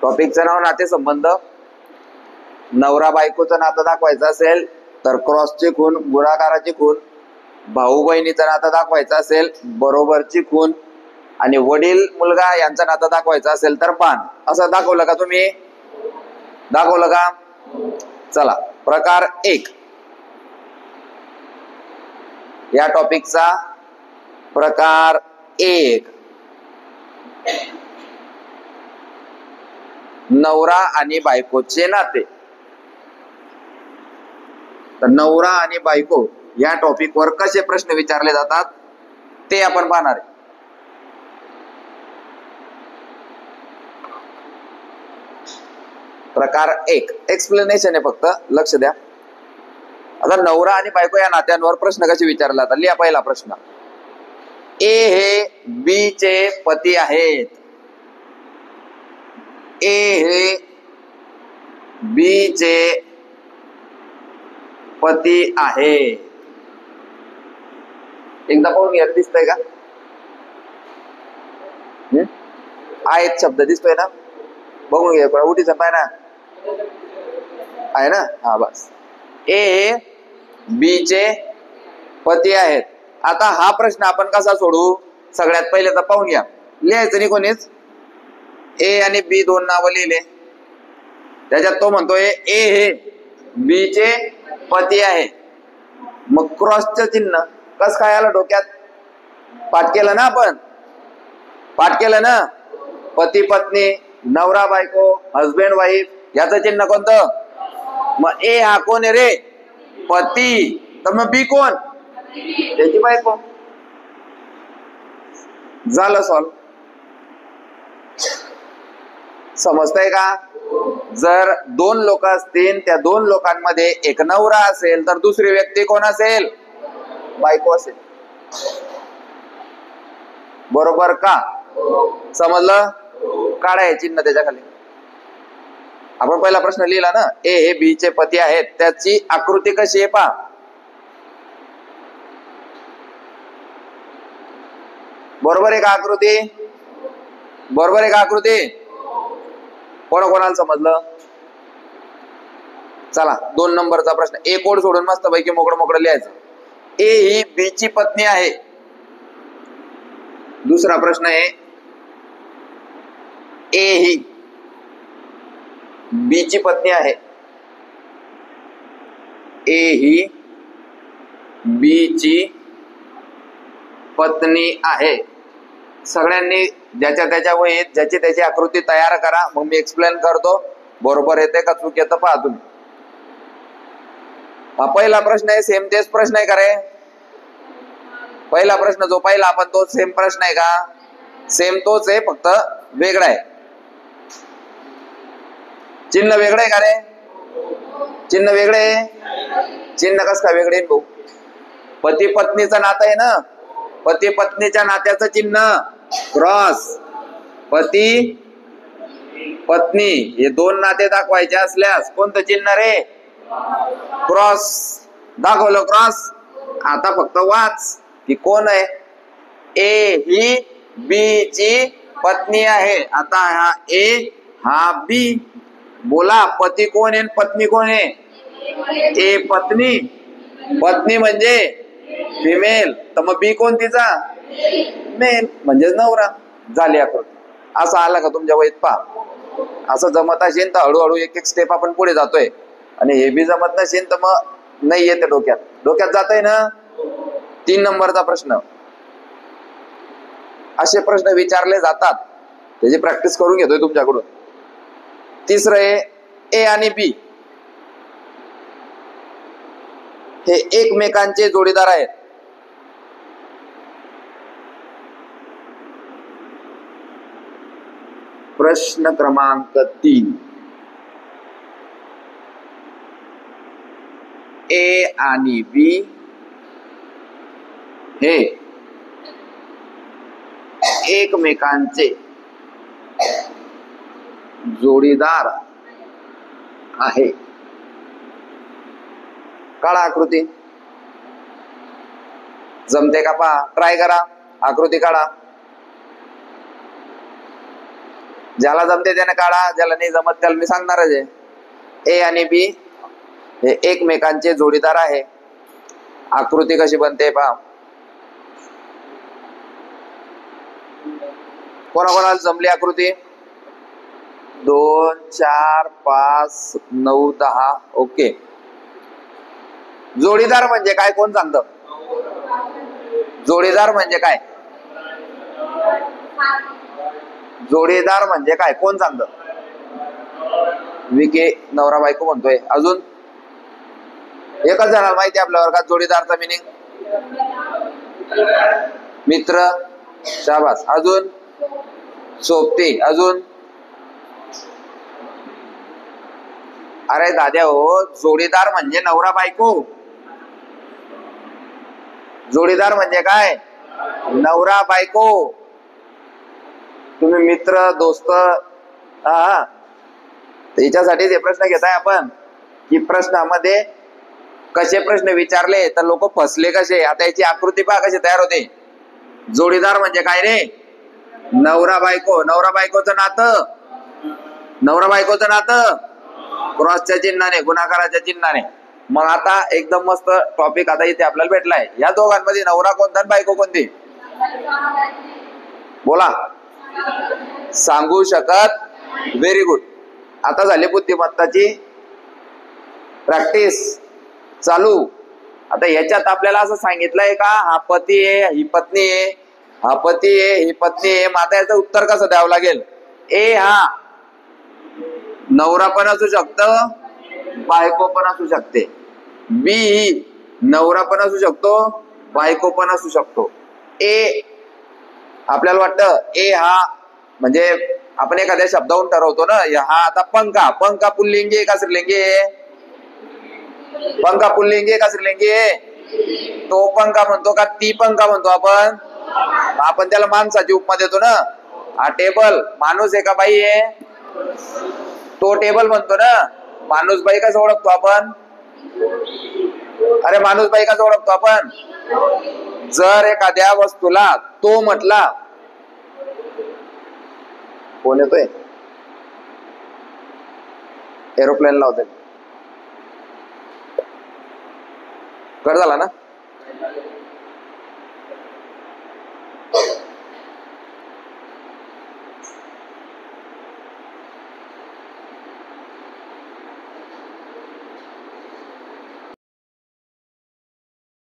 टॉपिकचं नाव नातेसंबंध. नवरा बायकोचं नातं दाखवायचं असेल तर क्रॉसची खून, गुणाकाराची खून. भाऊ बहिणीचं नातं दाखवायचं असेल बरोबरची खून. आणि वडील मुलगा यांचं नातं दाखवायचं असेल तर बाण. असं दाखवलं का तुम्ही? दाखवलं का? चला, प्रकार 1 या टॉपिकचा. प्रकार 1, नवरा आणि बायकोचे नाते. तर नवरा आणि बायको या टॉपिक वर कसे प्रश्न विचारले जातात ते आपण पाहणार आहे. प्रकार 1 एक्सप्लेनेशन आहे, फक्त लक्ष द्या. आता नवरा आणि बायको या नात्यांवर प्रश्न कसे विचारले जातात. लिहा पहिला प्रश्न. ए हे बी चे पती आहेत. ए हे बी चे पती आहे. एकदा पाहून घ्या, दिसतंय का? आहेत शब्द दिसतोय ना? बघून घ्या, पण उठीचं पाय ना, आहे ना? हा, बस. ए हे बी चे पती आहेत. आता हा प्रश्न आपण कसा सोडू? सगळ्यात पहिले तर पाहून घ्या, लिहायचं नाही कोणीच. ए आणि बी दोन नावं लिहिले. त्याच्यात तो म्हणतोय ए हे बी चे पती आहे. मग क्रॉसचं चिन्ह कस काय आलं डोक्यात? पाठ केलं ना आपण? पाठ केलं ना? पती पत्नी, नवरा बायको, हजबंड वाईफ, याचं चिन्ह कोणतं? मग ए हा कोण आहे रे? पती. तर मग बी कोण? त्याची बायको. झालं सॉल्व. समजतंय का? जर दोन लोक असतील, त्या दोन लोकांमध्ये एक नवरा असेल तर दुसरी व्यक्ती कोण असेल? बायको असेल. बरोबर का? समजलं? काढा हे चिन्ह त्याच्या खाली. आपण पहिला प्रश्न लिहिला ना, ए हे बी चे पती आहेत. त्याची आकृती कशी आहे पहा. बरोबर आहे का आकृती? बरोबर आहे का आकृती? कोणाला समजलं? चला, 2 नंबरचा प्रश्न. ए कोड सोडून मस्त पैकी मोकळं लिहायचं. ए ही बी ची पत्नी आहे. दुसरा प्रश्न आहे, ए ही बी ची पत्नी आहे. ए ही बी ची पत्नी आहे. सगळ्यांनी ज्याच्या त्याच्या वहीत ज्याची त्याची आकृती तयार करा, मग मी एक्सप्लेन करतो. बरोबर येते का चूक येतं पहा तुम्ही. हा पहिला प्रश्न आहे, सेम तेच प्रश्न आहे का रे? पहिला प्रश्न जो पाहिला आपण तोच सेम प्रश्न आहे का? सेम तोच आहे, फक्त वेगळा आहे. चिन्ह वेगळं आहे का रे? चिन्ह वेगळे आहे. चिन्ह कस का वेगळे भाऊ? पती पत्नीचं नातं आहे ना. पती पत्नीच्या नात्याचं चिन्ह क्रॉस. पती पत्नी हे दोन नाते दाखवायचे असल्यास कोणतं चिन्ह रे? क्रॉस. दाखवलं क्रॉस. आता फक्त वाच की कोण आहे. ए ही बी ची पत्नी आहे. आता हा ए हा बी. बोला, पती कोण आहे पत्नी कोण आहे? ए पत्नी. पत्नी म्हणजे फिमेल, तर मग बी कोण तिचा? मेल, म्हणजेच नवरा. झाली आकृती. असं आलं का तुमच्या वहीत पहा. असं जमत असेल तर हळूहळू एक एक स्टेप आपण पुढे जातोय. आणि हे बी जमत नसेल तर मग नाही येते डोक्यात. डोक्यात जातंय ना? 3 नंबरचा प्रश्न. असे प्रश्न विचारले जातात, त्याची प्रॅक्टिस करून घेतोय तुमच्याकडून. तिसरं आहे, ए आणि बी हे एकमेकांचे जोडीदार आहेत. प्रश्न क्रमांक 3. ए आणि बी हे एकमेकांचे जोडीदार आहे. काढा आकृती. जमते का पहा, ट्राय करा. आकृती काढा. ज्याला जमते त्याने काढा, ज्याला नाही जमत त्याला मी सांगणारच आहे. ए आणि बी हे एकमेकांचे जोडीदार आहे. आकृती कशी बनते पहा. कोणाकोणाला जमली आकृती? 2 4 5 9 10. ओके. जोडीदार म्हणजे काय कोण सांगतं? जोडीदार म्हणजे काय? जोडीदार म्हणजे काय कोण सांगतं? विके नवरा बायको म्हणतोय. अजून एकच जणाला माहिती आपल्या वर्गात जोडीदारचा मिनिंग? मित्र. शाबास. अजून सोबती. अजून अरे दाद्या हो, जोडीदार म्हणजे नवरा बायको. जोडीदार म्हणजे काय? नवरा बायको. तुम्ही मित्र दोस्त हा याच्यासाठी हे प्रश्न घेताय आपण की प्रश्नामध्ये कसे प्रश्न विचारले तर लोक फसले कसे. आता याची आकृती पहा कशी तयार होते. जोडीदार म्हणजे काय रे? नवरा बायको. नवरा बायकोचं नातं. नवरा बायकोचं नातं क्रॉसच्या चिन्हाने, गुणाकाराच्या चिन्हाने. मग आता एकदम मस्त टॉपिक आता इथे आपल्याला भेटलाय. या दोघांमध्ये नवरा कोणता आणि बायको कोणती? बोला. सांगू शकत. Very good. आता झाली बुद्धिमत्ताची प्रॅक्टिस चालू. आता याच्यात आपल्याला असं सांगितलंय का हा पती आहे, ही पत्नी आहे, हा पती आहे, ही पत्नी आहे. मग आता याचं उत्तर कसं द्यावं लागेल? ए हा नवरा पण असू शकतं, बायको पण असू शकते. बी ही नवरा पण असू शकतो, बायको पण असू शकतो. ए आपल्याला वाटतं ए हा म्हणजे आपण एखाद्या शब्दावरून ठरवतो ना. हा आता पंखा. पंखा पुल्लिंगी आहे का स्त्रीलिंगी आहे? पंखा पुल्लिंगी आहे का स्त्रीलिंगी आहे? तो पंखा म्हणतो का ती पंखा म्हणतो आपण? आपण त्याला माणसाची उपमा देतो ना. हा टेबल माणूस आहे का बाई आहे? तो टेबल म्हणतो ना. माणूस बाई कसं ओळखतो आपण? अरे माणूस बाई कसं ओळखतो आपण? जर एखाद्या वस्तूला तो म्हटला. कोण येतोय? एरोप्लेन लावतोय. कट झाला ना?